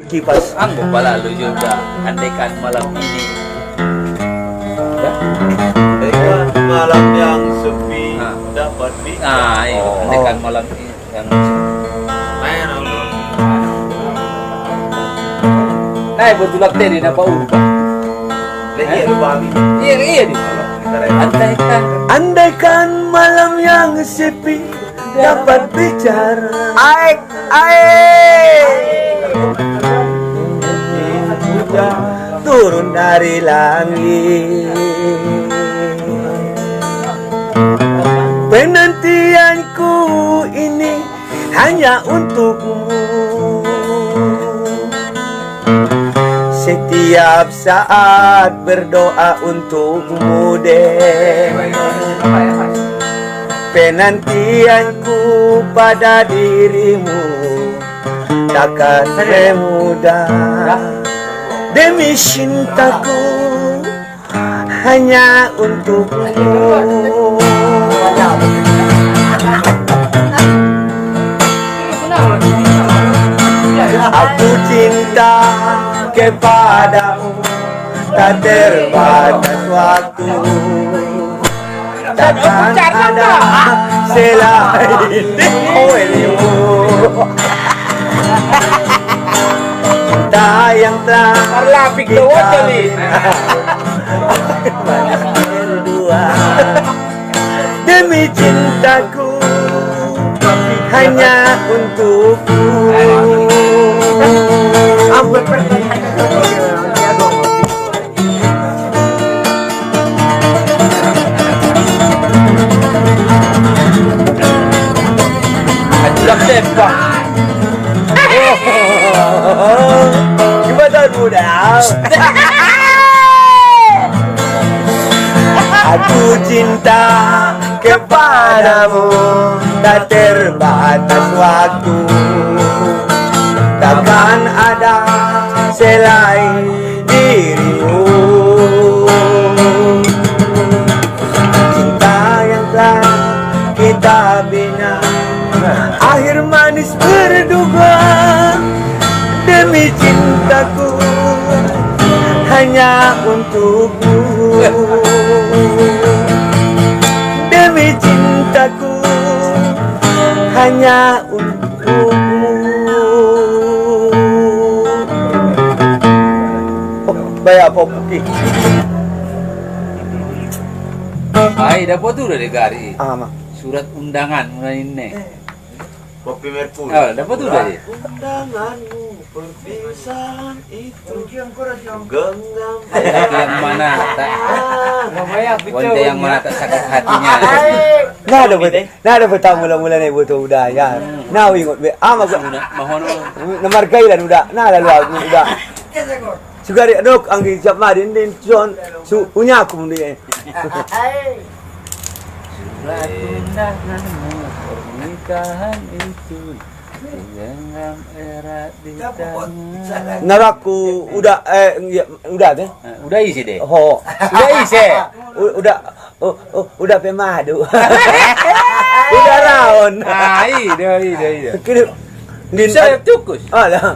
Kipas. Anggo pala lu juga andaikan malam ini. Ya? Andaikan malam yang sepi dapat Iya, andaikan malam yang main Allah. Nah, betul tadi napa ubah. Lagi ada babi. Iya di malam. Andaikan malam yang sepi dapat bicara. Aik. Turun dari langit. Penantianku ini hanya untukmu. Setiap saat berdoa untukmu deh. Penantianku pada dirimu takkan mudah. Demi cintaku hanya untukmu. Aku cinta kepadamu, tak terbatas waktu. Takkan ada selain dirimu. Cinta yang telah kita berdua. Demi cintaku hanya untukmu. Ajulah tembak. Gimana mudah? Aku cinta kepadamu, tak terbatas waktu. Takkan ada selain dirimu. Cinta yang telah kita bina, akhir manis berduka. Demi cintaku hanya untukmu. Demi cintaku hanya untukmu. Bayar apa putih? Ai dapat tuh dari gari. Ama. Surat undangan mulai ini. Kopi Merkuri. Dapat tuh dari. Undanganmu perpisahan itu genggam. Yang mana tak wanita yang mana tak sakit hatinya. Nah ada betul mula-mula nih butuh udah ya. Nah ingat be ama gua Mohon nomor kailan udah. Nah lalu aku udah. Sugari dok anggi siap madin din son su punya aku dia. Surat undanganmu pernikahan itu genggam erat di tangan. Naraku udah udah deh. Udah isi deh. Oh, Udah isi. udah pemadu. Udah raon. Iya. Kini din Saya tukus. Alah.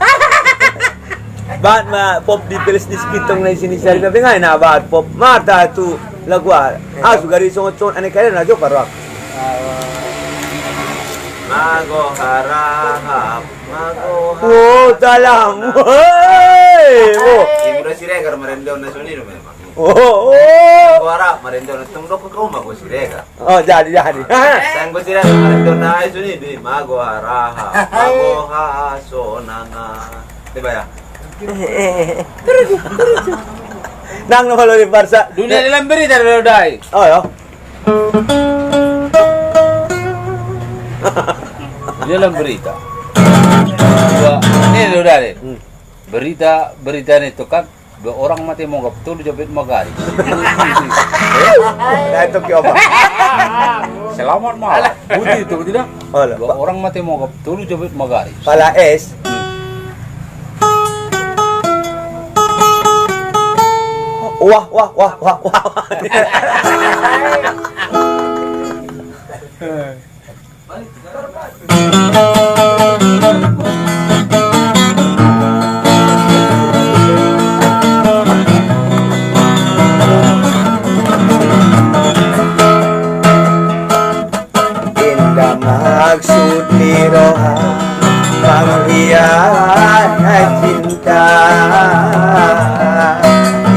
Ba't pop di peles di skitong na sini sari tapi nga na ba't pop mata tu lagwa. Sugari songot ane kaya na jo parwak. Mago harahap, mago Oh, dalam. Hey, oh. Ibu si Regar merendau na sunido memang. Oh. Mago harap merendau na tunggu kau mago si Regar. Oh, jadi. Sanggo si Regar merendau na sunido mago harahap, mago hasonana. Diba ya? Nang namalo ni Barsa. Dunia dalam berita udah. Oh, yo. Dalam berita. Ini udah deh. Berita itu kan 2 orang mati mau betul jabit magari. Nah itu kyo ba? Selamat malam. Budi itu tidak? Oh, 2 orang mati mau betul jabit magari. Pala es. Wah.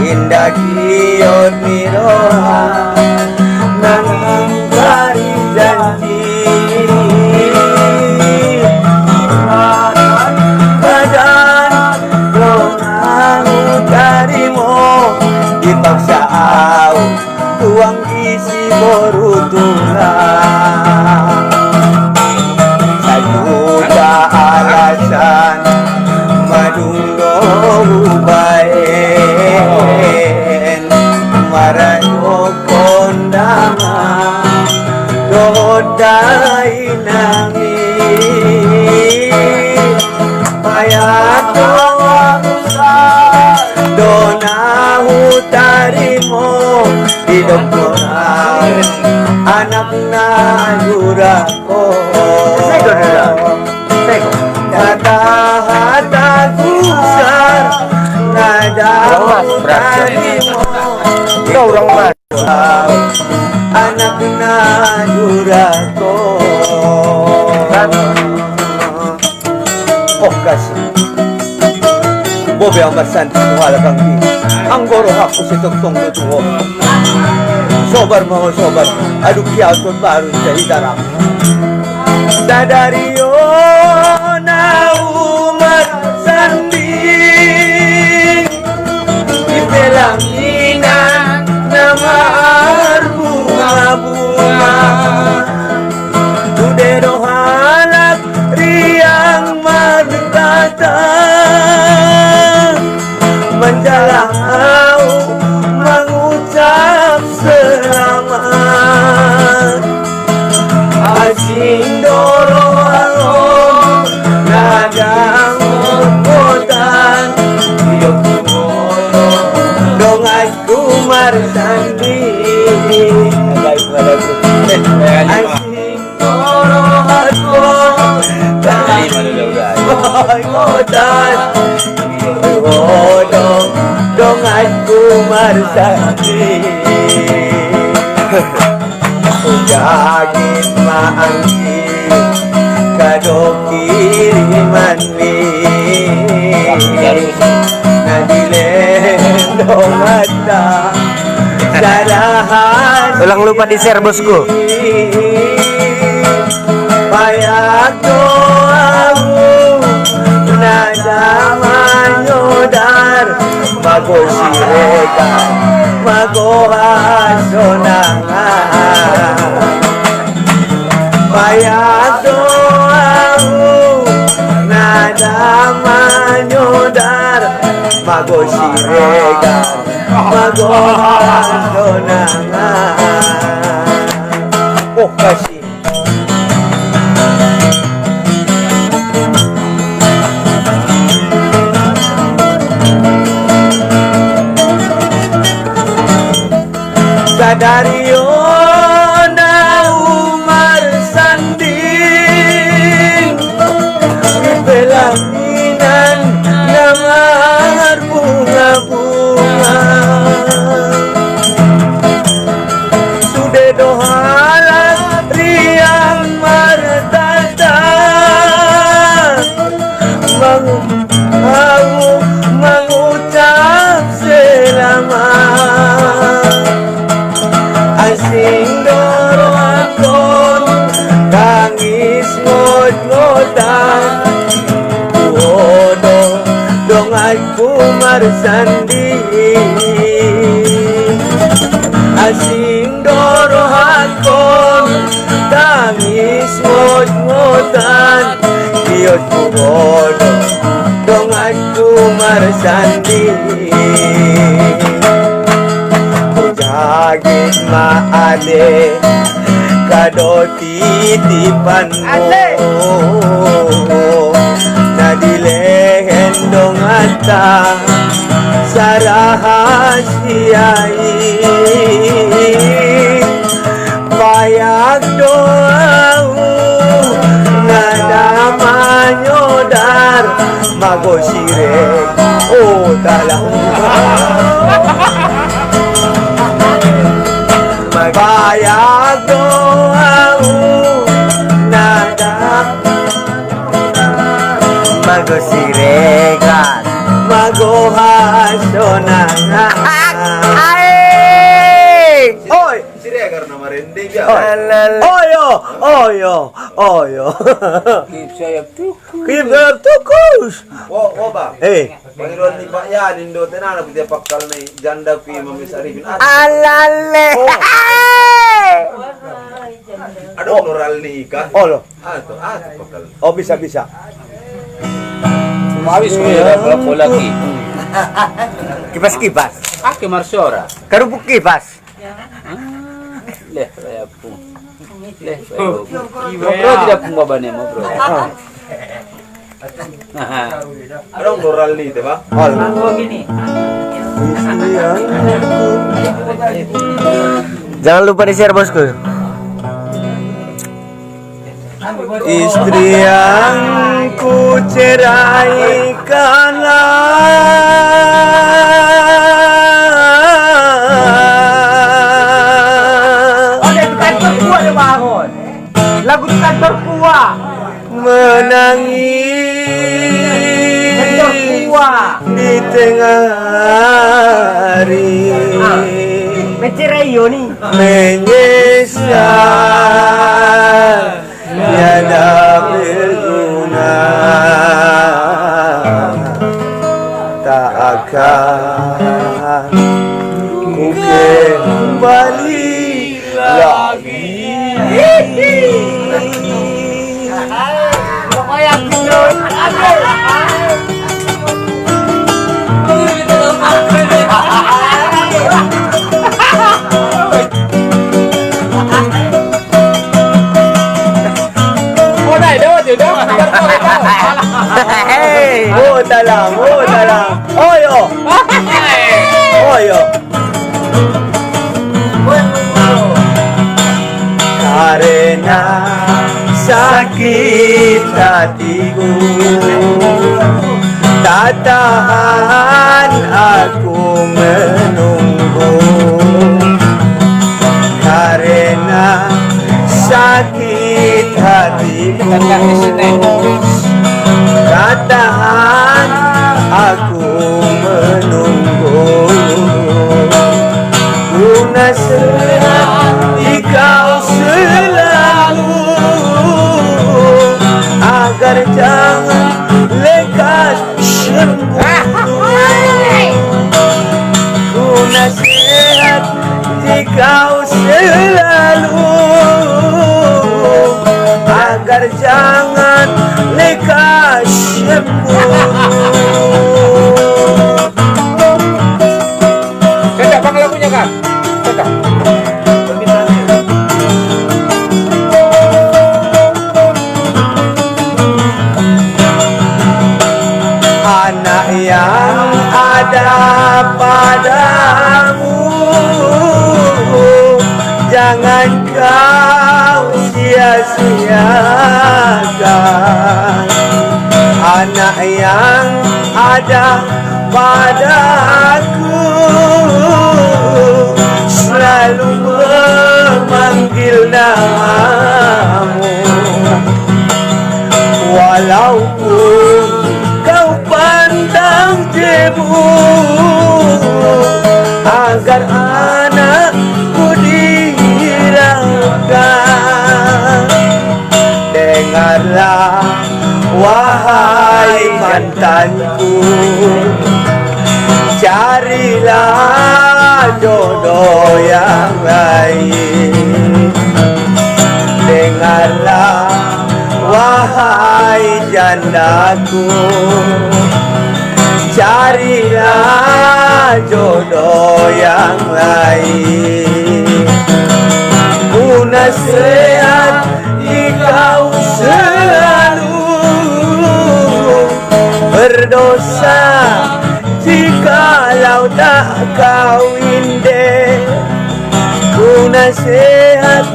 indah kiot miroha nanging kari janji badan lonang karimo dipaksa au tuang isi borutulang sajuta alasan madungdo baen marayo kondangan dodai nangis mayat dona hutarimo hidup orang anak nagurako kata hata kusar nada hutarimo anak nagurako oh kasih bobe ang masanti kuhala kang di ang goro hako si tugtong lutuho sobar mga sobar aduk yautun baru sa hidarang sadariyo na umar sanding ipelanginan na maar bunga-bunga tudero halak riang magtatang menjalau mengucap selamat asing dorong nadang kotan hidup dong aku marsandi asing dorong aku kotan dong dong aku marsandi Ujagin maanggi kado kiriman mi nadilendo mata sarahan Ulang lupa di share bosku. payak doamu nada manyodar magosirekan magohasonangan payak doamu nada manyodar magosirekan magohasonangan oh kasih Sadario na umar sanding ipelanginan na mahar bunga-bunga sude dohalan riang martata mengucap selamat asing dorong tangis ngot-ngotan uodo dong aku marsandi asing dorong tangis ngot-ngotan kiot uodo dong aku marsandi Jagit maade kado titipan mo nadilehen dong ata sarahasiai payak doau nada manyodar magosire oh dalang payak doau nada magosirekan mago sonangan. Oi. Si Regar na marindi biya. Oyo, oyo, oyo. Keep sayap tuku. Keep up tukus. Wo ba? Eh, Panginoon ni Bayan, Indo, tinanap dia pakal na janda fi mamis arifin. alale. Aduh, nural ni Ika. Olo. Pakal. Oh, bisa. Mawis ko ya bola ki. Kipas. Ake marsora. Kerupuk kipas. Leh sayap pu. Leh sayap. Bro tidak pun babane mo bro. Aduh, nural ni, diba? Olo. Jangan lupa di-share bosku. Istri yang ku ceraikanlah. Oke, di kantor gua dia bangun. Lagu di kantor gua. Menangis Kantor gua. di tengah hari. Mencerai yo nih. Menyesal tiada berguna, tak akan ku kembali lagi. Pokoknya pinun. Dalam. Oyo. Karena sakit hatiku, tak tahan aku menunggu. Karena sakit hatiku, tak tahan aku menunggu. Ku nasihat kau selalu agar jangan lekas cemburu. Ku nasihat kau selalu agar jangan lekas cemburu. Cocok bang lagunya kan? Cocok. Anak yang ada padamu jangan kau sia-siakan. Anak yang ada padaku selalu memanggil namamu. Walaupun kau pandang jemu agar anakku dihiraukan. Dengarlah wahai mantanku, carilah jodoh yang lain. Dengarlah wahai jandaku, carilah jodoh yang lain. Ku nasihat kau selalu berdosa jikalau tak kawin deh. Ku nasihat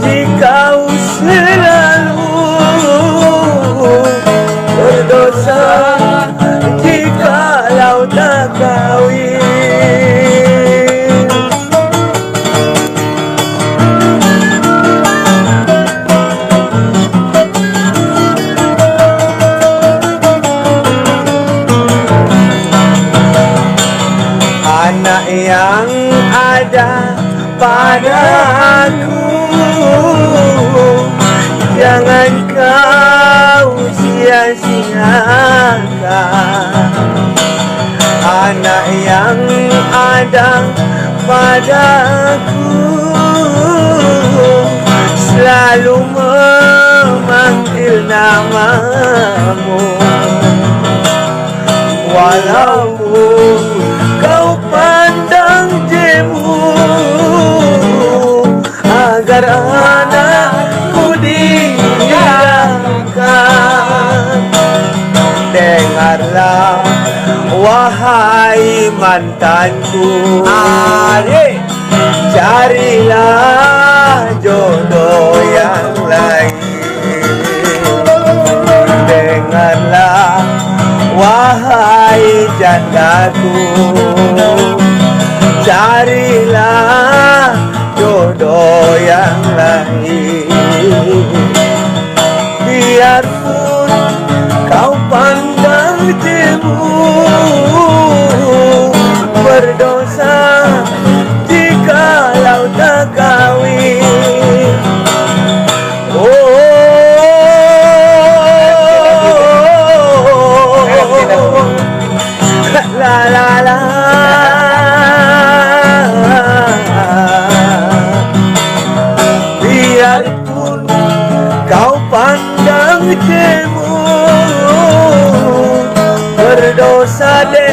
jikau selalu berdosa jikalau tak kawin. anak yang ada padaku, jangan kau sia-siakan. Anak yang ada padaku selalu memanggil namamu, walaupun kau pandang jemu, agar anakku dihindarkan. Dengarlah wahai mantanku, carilah jodoh yang lain. Dengarlah wahai jandaku, carilah jodoh yang lain. Biarpun kau pandang jemu, berdosa jikalau tak kawin. La la la. Biarpun kau pandang jemu, berdosa deh